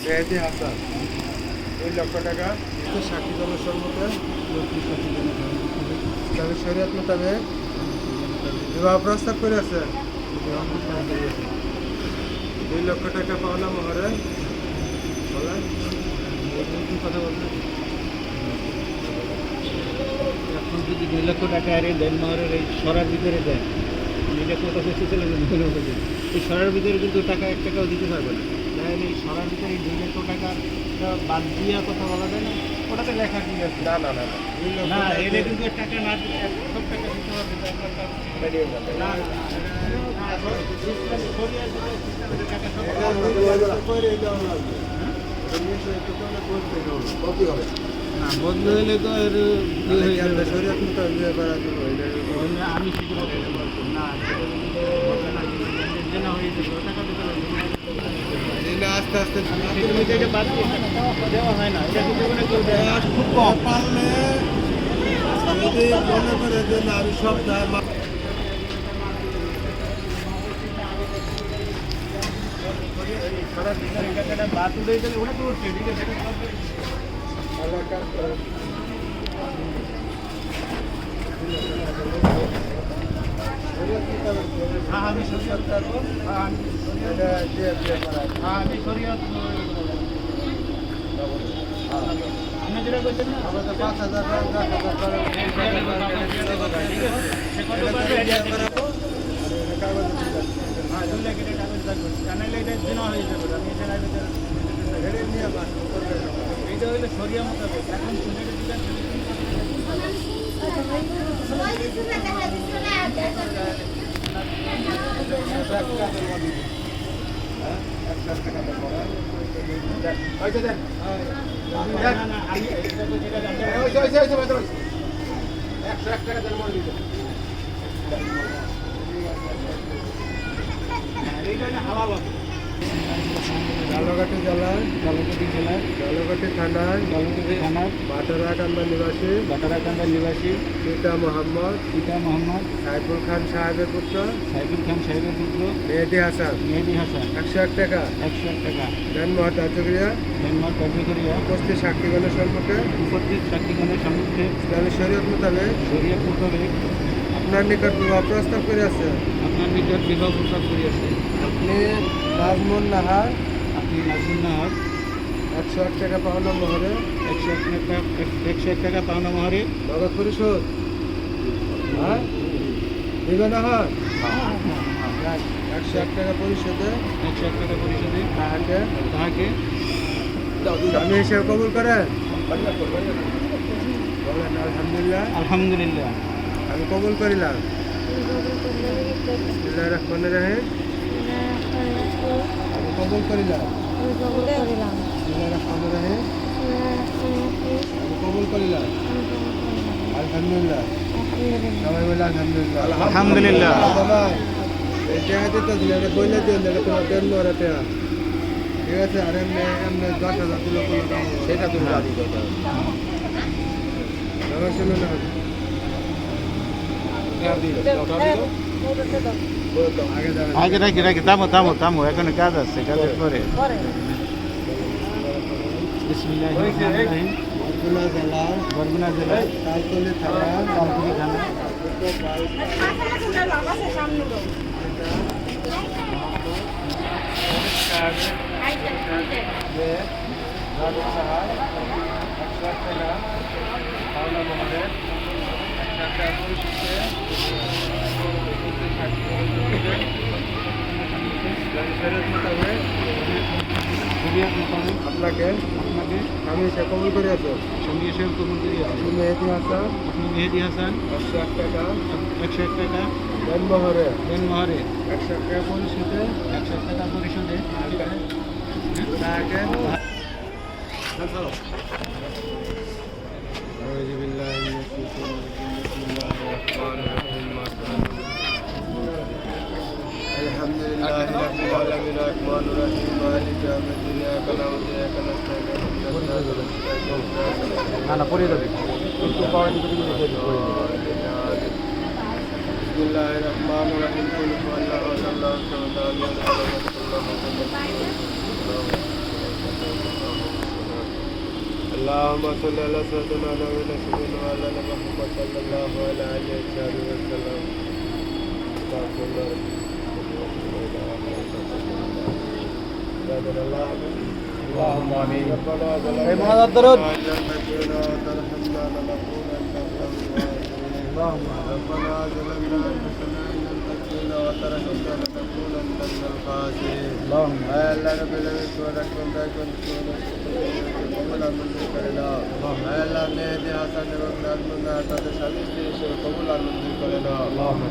মেহেদি হাসান 2 লক্ষ টাকা। সাক্ষী জনসম্মুখে ইসলামী শরীয়ত মোতাবেক বিবাহ প্রস্তাব করে আছে। 2 লক্ষ টাকা পাওনা মোহরে বলেন কি কথা বলবেন? এখন যদি 2 লক্ষ টাকা আরে দেন মোহরের এই সরার ভিতরে দেন, এটা কথা হচ্ছে চলে যাবে। এই সরার ভিতরে কিন্তু টাকা 1 টাকাও দিতে পারবে না। দেখেন এই সরার ভিতরে 2 লক্ষ টাকা বাদ দিয়া কথা বলা যায় না, ওটাতে লেখা কি আছে? না না না না, এটা কিন্তু টাকা না দিলে সব টাকা দিতে হবে না। না বন্ধ হলে তো এর শরীয়ত মোতাবেক আমি শিখে না না হয়ে যাবে টাকা দিতে হবে। আস্তে আস্তে দেওয়া হয় না, এটা কিন্তু খুব কম পারলে যদি মনে করে যে না আমি সব বাদ উঠে গেলে ওটা তো ঠিক আছে। আমি শরীয়ত করবো, আমি শরীয়ত আপনি যেটা বলছেন না 5,000 এইটা হইলে সরিয়া মোতাবেক এখন ঝালকাঠি জেলার ঝালকাঠি থানার বাটারাকান্দা নিবাসী পিতা মোহাম্মদ সাইফুল খান সাহেবের পুত্র মেহেদি হাসান 101 টাকা জন্মহর কার্যক্রিয়া উপস্থিত সাক্ষীগণের সম্মুখে ইসলামী শরীয়ত মোতাবেক আপনার নিকট বিবাহ প্রস্তাব করে আছে। আপনি নাজমুন নাহার 101 টাকা পাওনা মোহরে 101 টাকা পাওনা মোহরে নগদ পরিশোধ দিবে না হয় 101 টাকা পরিশোধে তাহাকে স্বামী হিসেবে কবুল করেন। বলেন আলহামদুলিল্লাহ আমি কবুল করিলাম। বিসমিল্লাহির রহমানির রহিম। আমি কবুল করিলাম। বিসমিল্লাহির রহমানির রহিম। আমি কবুল করিলাম। আলহামদুলিল্লাহ সবাই বলে আলহামদুলিল্লাহ। আলহামদুলিল্লাহ। এটা দিতে দিলে বলে দিন তোমার দেন মরাতে ঠিক আছে। আর এমনি 10,000 দিলে সেটা তুমি দাবি করতে হবে। শুনুন না আগে রাখি থামো এখন কাজ আছে, কাজের পরে বরগুনা জেলার তালতলি থানা আপনাকে আমি সে কবুল করে আছো। সঙ্গে এসে কবুল করি আপনি মেহেদি হাসান 101 টাকা 101 টাকা জন্মহরে 101 টাকা পরিশোধে তাকে আলহামদুলিল্লাহ রাব্বিল আলামিন রহমানির রহিম মালিকি ইয়াউমিদ্দিন ইyyaka না'বুদু ওয়া ইyyaka নাস্তাঈন না পড়ে যাবে কিন্তু পাওয়া বিসমিল্লাহির রহমানির রহিম কুল হুয়াল্লাহু আহাদ আল্লাহু সামাদ লাম ইয়ালিদ ওয়া লাম ইউলাদ ওয়া লাম ইউলাদ اللهم صل على سيدنا نبينا سيدنا وعلى آل محمد صلى الله عليه وسلم. استغفر الله. اللهم آمين. ربنا এই মোনাজাত দরুদ। ترحمنا لنكونن من الخاسرين. ربنا ظلمنا أنفسنا إن لم تغفر لنا وترحمنا لنكونن من الخاسرين. আয় আল্লাহ রাব্বুল আলামিন তোমার কোনটা কোন কবুল মঞ্জুর করে নাও। আয় আল্লাহ মেহেদি হাসান এবং নাজমুন্নাহ তাদের স্বামী স্ত্রী হিসেবে কবুল মঞ্জুর করে নাও।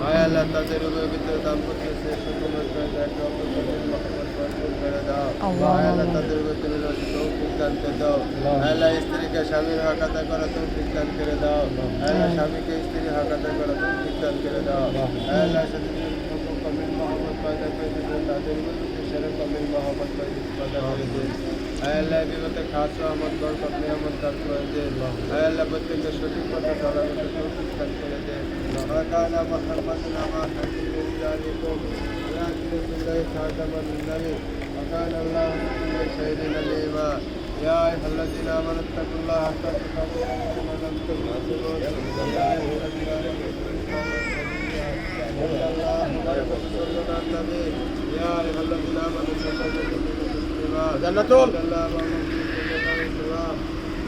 আয় আল্লাহ তাদের উভয়ের ভিতরে দাম্পত্য শ্রেষ্ঠ কবুল করে দাও, একটা অপরকে মহব্বত মঞ্জুর করে দাও। আয় আল্লাহ তাদের ভিতরে তৌফিক দান করে দাও। আয় আল্লাহ স্ত্রীকে স্বামীর হক আদায় করার তৌফিক দান করে দাও। আয় আল্লাহ স্বামীকে স্ত্রীর হক আদায় করার তৌফিক দান করে দাও। আয় আল্লাহ সাথে কমিল মহব্বত পয়দা করে দিও, তাদের ভিতরে সেরকম কমিল মহব্বত পয়দা করে দিও। আয় আল্লাহ বিপদে খাস আমার বরকত নিয়ামত দান করে দে। আয় আল্লাহ প্রত্যেককে সঠিক পথে চলার মতো তৌফিক দান করে দে। মাকানা মুহাম্মাদুন আমা হাদিসিন জালিকুম আলা রাসূলিল্লাহি খাতামান নবী وكان الله بكل شيء عليما يا أيها الذين آمنوا اتقوا الله حق تقاته ولا تموتن إلا وأنتم مسلمون. يا أيها الذين آمنوا صلوا عليه جنة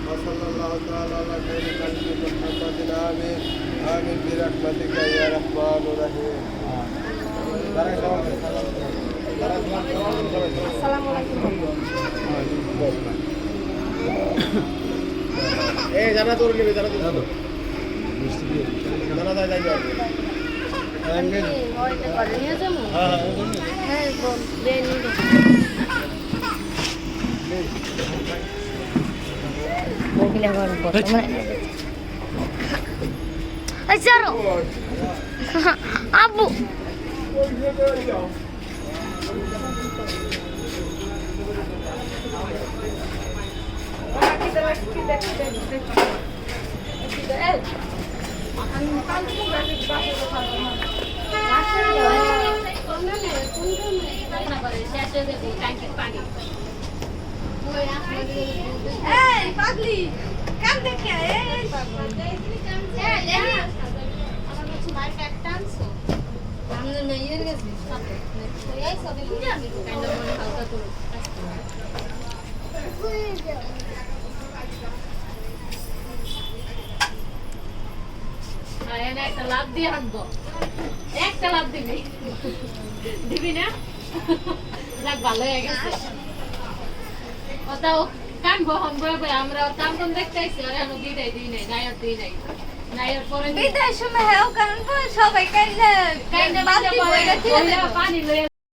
وصلى الله تعالى على خير خلق محمد. آمين آمين برحمتك يا رحمن الرحيم. এই জানা তোর নিবি জানা তো জানা দাই দাই আব্বু পাগলি কাম দেখে একটা লাভ দিয়ে হাঁটবো, একটা লাভ দিবি দিবি না? যাক ভালো হয়ে গেছে। ওটাও কান বহন বয়ে আমরা কাম কোন দেখতে আইছি, আর এখন বিদায় দিই নাই, নাইয়ার দিই নাই, নাইয়ার পরে বিদায় সময় হ্যাঁ কারণ সবাই কাইলে পানি লয়ে